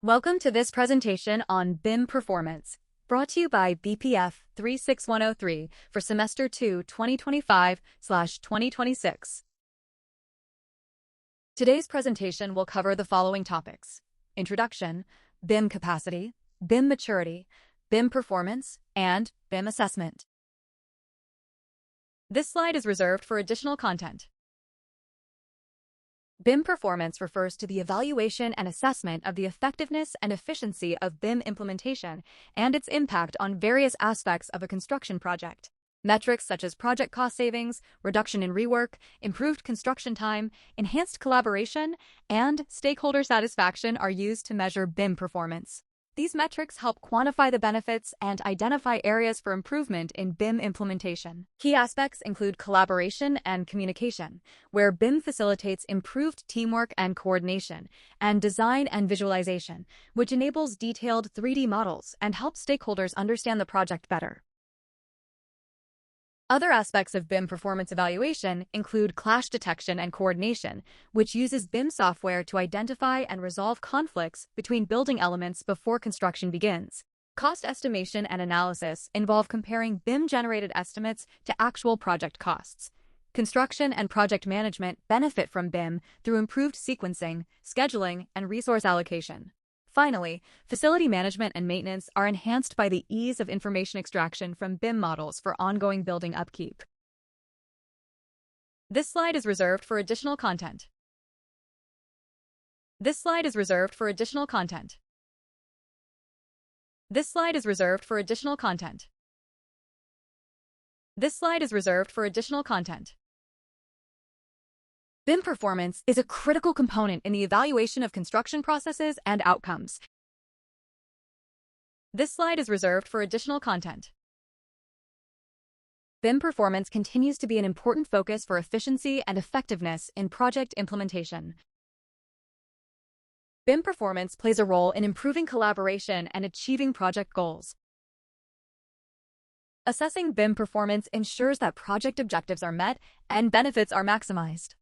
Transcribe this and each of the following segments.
Welcome to this presentation on BIM Performance, brought to you by BPF 36103 for Semester 2 2025/2026. Today's presentation will cover the following topics: Introduction, BIM Capacity, BIM Maturity, BIM Performance, and BIM Assessment. This slide is reserved for additional content. BIM performance refers to the evaluation and assessment of the effectiveness and efficiency of BIM implementation and its impact on various aspects of a construction project. Metrics such as project cost savings, reduction in rework, improved construction time, enhanced collaboration, and stakeholder satisfaction are used to measure BIM performance. These metrics help quantify the benefits and identify areas for improvement in BIM implementation. Key aspects include collaboration and communication, where BIM facilitates improved teamwork and coordination, and design and visualization, which enables detailed 3D models and helps stakeholders understand the project better. Other aspects of BIM performance evaluation include clash detection and coordination, which uses BIM software to identify and resolve conflicts between building elements before construction begins. Cost estimation and analysis involve comparing BIM-generated estimates to actual project costs. Construction and project management benefit from BIM through improved sequencing, scheduling, and resource allocation. Finally, facility management and maintenance are enhanced by the ease of information extraction from BIM models for ongoing building upkeep. This slide is reserved for additional content. This slide is reserved for additional content. This slide is reserved for additional content. This slide is reserved for additional content. BIM performance is a critical component in the evaluation of construction processes and outcomes. This slide is reserved for additional content. BIM performance continues to be an important focus for efficiency and effectiveness in project implementation. BIM performance plays a role in improving collaboration and achieving project goals. Assessing BIM performance ensures that project objectives are met and benefits are maximized.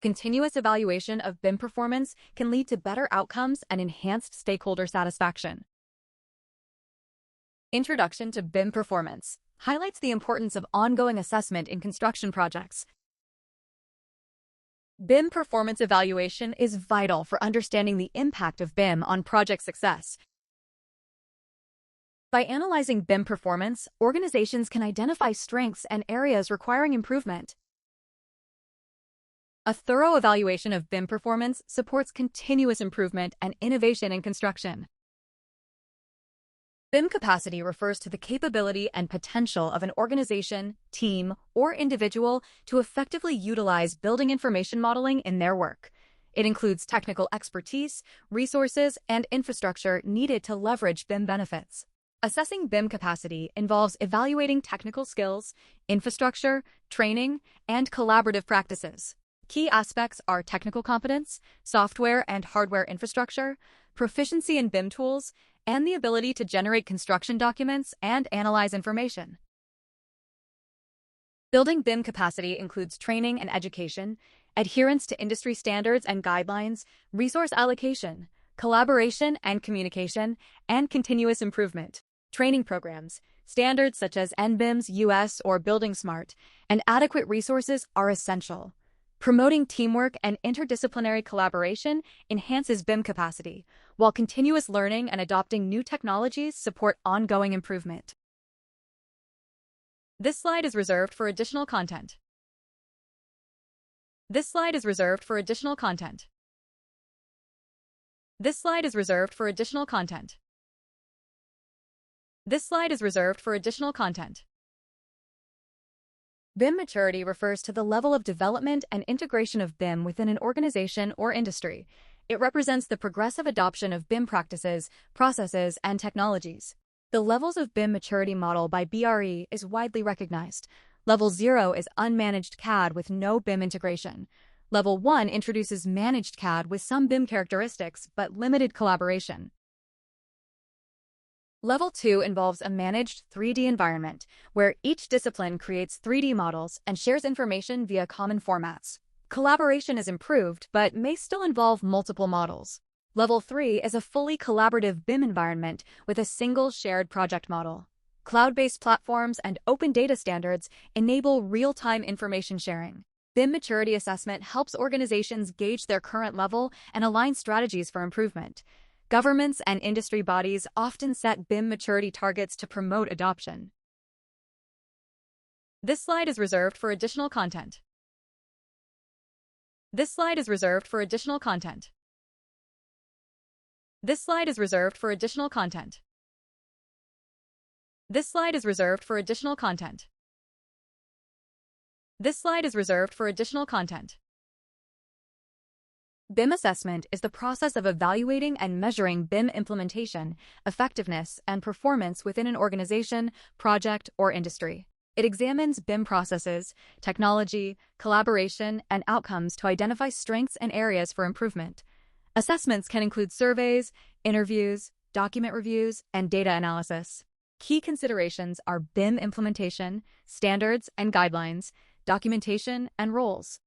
Continuous evaluation of BIM performance can lead to better outcomes and enhanced stakeholder satisfaction. Introduction to BIM performance highlights the importance of ongoing assessment in construction projects. BIM performance evaluation is vital for understanding the impact of BIM on project success. By analyzing BIM performance, organizations can identify strengths and areas requiring improvement. A thorough evaluation of BIM performance supports continuous improvement and innovation in construction. BIM capacity refers to the capability and potential of an organization, team, or individual to effectively utilize building information modeling in their work. It includes technical expertise, resources, and infrastructure needed to leverage BIM benefits. Assessing BIM capacity involves evaluating technical skills, infrastructure, training, and collaborative practices. Key aspects are technical competence, software and hardware infrastructure, proficiency in BIM tools, and the ability to generate construction documents and analyze information. Building BIM capacity includes training and education, adherence to industry standards and guidelines, resource allocation, collaboration and communication, and continuous improvement. Training programs, standards such as NBIM's US or Building Smart, and adequate resources are essential. Promoting teamwork and interdisciplinary collaboration enhances BIM capacity, while continuous learning and adopting new technologies support ongoing improvement. This slide is reserved for additional content. This slide is reserved for additional content. This slide is reserved for additional content. This slide is reserved for additional content. BIM maturity refers to the level of development and integration of BIM within an organization or industry. It represents the progressive adoption of BIM practices, processes, and technologies. The levels of BIM maturity model by BRE is widely recognized. Level 0 is unmanaged CAD with no BIM integration. Level 1 introduces managed CAD with some BIM characteristics but limited collaboration. Level 2 involves a managed 3D environment, where each discipline creates 3D models and shares information via common formats. Collaboration is improved, but may still involve multiple models. Level 3 is a fully collaborative BIM environment with a single shared project model. Cloud-based platforms and open data standards enable real-time information sharing. BIM maturity assessment helps organizations gauge their current level and align strategies for improvement. Governments and industry bodies often set BIM maturity targets to promote adoption. This slide is reserved for additional content. This slide is reserved for additional content. This slide is reserved for additional content. This slide is reserved for additional content. This slide is reserved for additional content. BIM assessment is the process of evaluating and measuring BIM implementation, effectiveness, and performance within an organization, project, or industry. It examines BIM processes, technology, collaboration, and outcomes to identify strengths and areas for improvement. Assessments can include surveys, interviews, document reviews, and data analysis. Key considerations are BIM implementation, standards and guidelines, documentation, and roles.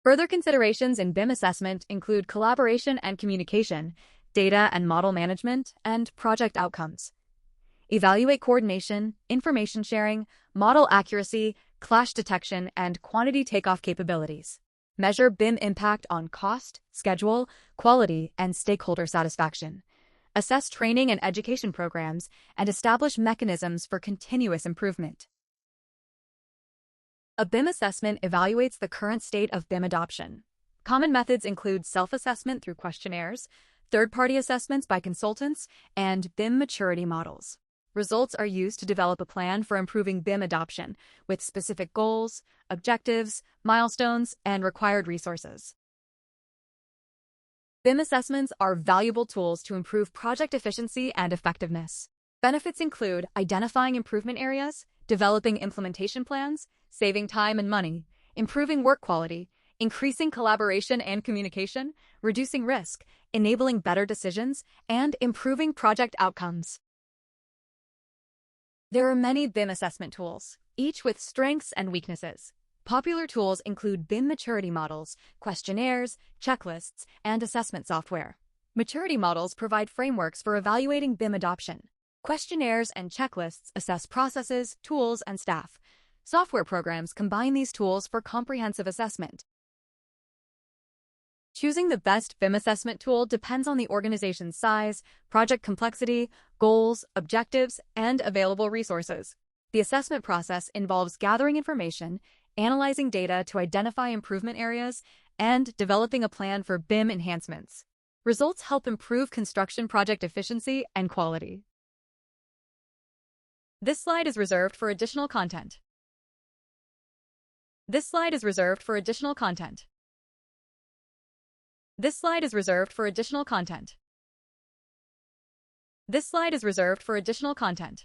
Further considerations in BIM assessment include collaboration and communication, data and model management, and project outcomes. Evaluate coordination, information sharing, model accuracy, clash detection, and quantity takeoff capabilities. Measure BIM impact on cost, schedule, quality, and stakeholder satisfaction. Assess training and education programs, and establish mechanisms for continuous improvement. A BIM assessment evaluates the current state of BIM adoption. Common methods include self-assessment through questionnaires, third-party assessments by consultants, and BIM maturity models. Results are used to develop a plan for improving BIM adoption, with specific goals, objectives, milestones, and required resources. BIM assessments are valuable tools to improve project efficiency and effectiveness. Benefits include identifying improvement areas, developing implementation plans, saving time and money, improving work quality, increasing collaboration and communication, reducing risk, enabling better decisions, and improving project outcomes. There are many BIM assessment tools, each with strengths and weaknesses. Popular tools include BIM maturity models, questionnaires, checklists, and assessment software. Maturity models provide frameworks for evaluating BIM adoption. Questionnaires and checklists assess processes, tools, and staff. Software programs combine these tools for comprehensive assessment. Choosing the best BIM assessment tool depends on the organization's size, project complexity, goals, objectives, and available resources. The assessment process involves gathering information, analyzing data to identify improvement areas, and developing a plan for BIM enhancements. Results help improve construction project efficiency and quality. This slide is reserved for additional content. This slide is reserved for additional content. This slide is reserved for additional content. This slide is reserved for additional content.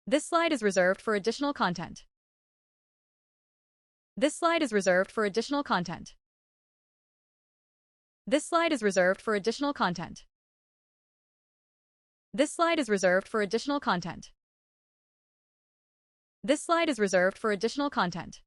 This slide is reserved for additional content. This slide is reserved for additional content. This slide is reserved for additional content. This slide is reserved for additional content. This slide is reserved for additional content.